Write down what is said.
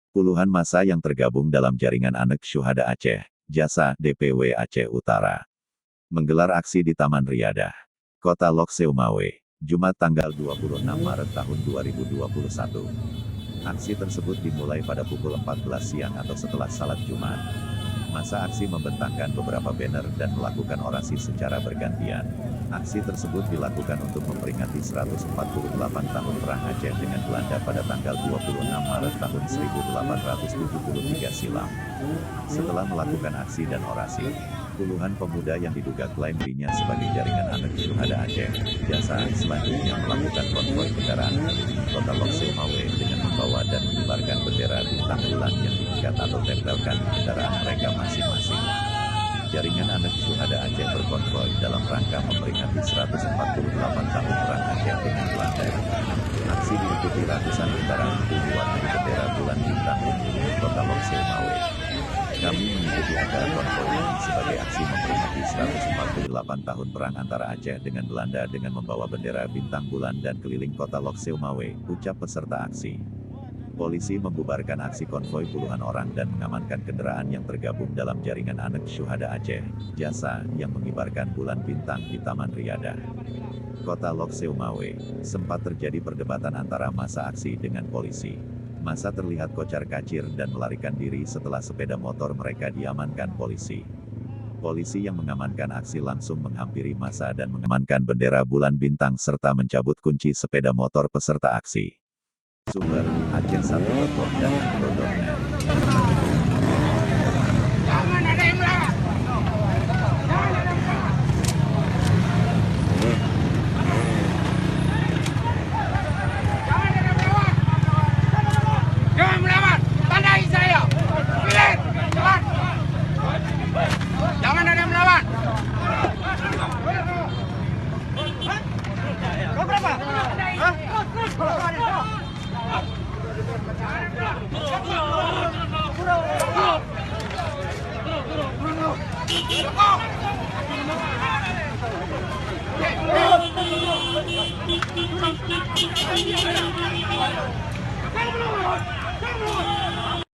Puluhan massa yang tergabung dalam jaringan Anak Syuhada Aceh, Jasa DPW Aceh Utara, menggelar aksi di Taman Riyadah, Kota Lok Seumawe, Jumat tanggal 26 Maret tahun 2021. Aksi tersebut dimulai pada pukul 14 siang atau setelah salat Jumat. Masa aksi membentangkan beberapa banner dan melakukan orasi secara bergantian. Aksi tersebut dilakukan untuk memperingati 148 tahun Perang Aceh dengan Belanda pada tanggal 26 Maret tahun 1873 silam. Setelah melakukan aksi dan orasi, puluhan pemuda yang diduga klaim dirinya sebagai jaringan Anak Syuhada Aceh, Jasa, selanjutnya melakukan konvoi kendaraan keliling Kota Lok Seumawe dengan membawa dan mengibarkan bendera bintang bulan yang diikat atau tempelkan di kendaraan mereka masing-masing. Jaringan Anak Syuhada Aceh berkonvoi dalam rangka memperingati 148 tahun Perang Aceh dengan Belanda. Aksi diikuti ratusan kendaraan itu diwarnai bendera bulan bintang di Kota Lok Seumawe. Kami mengikuti acara konvoi ini sebagai aksi memperingati 148 tahun Perang antara Aceh dengan Belanda dengan membawa bendera bintang bulan dan keliling Kota Lok Seumawe, ucap peserta aksi. Polisi membubarkan aksi konvoi puluhan orang dan mengamankan kendaraan yang tergabung dalam jaringan Anak Syuhada Aceh, Jasa, yang mengibarkan bulan bintang di Taman Riyadah, Kota Lok Seumawe. Sempat terjadi perdebatan antara massa aksi dengan polisi. Massa terlihat kocar-kacir dan melarikan diri setelah sepeda motor mereka diamankan polisi. Polisi yang mengamankan aksi langsung menghampiri massa dan mengamankan bendera bulan bintang serta mencabut kunci sepeda motor peserta aksi. Sumber, Aceh1.com dan Andro.net. Jangan ada yang melawan. Jangan melawan. Tandai saya. Pilih. Cepat. Jangan ada yang melawan. Kau berapa? Hah? Turun.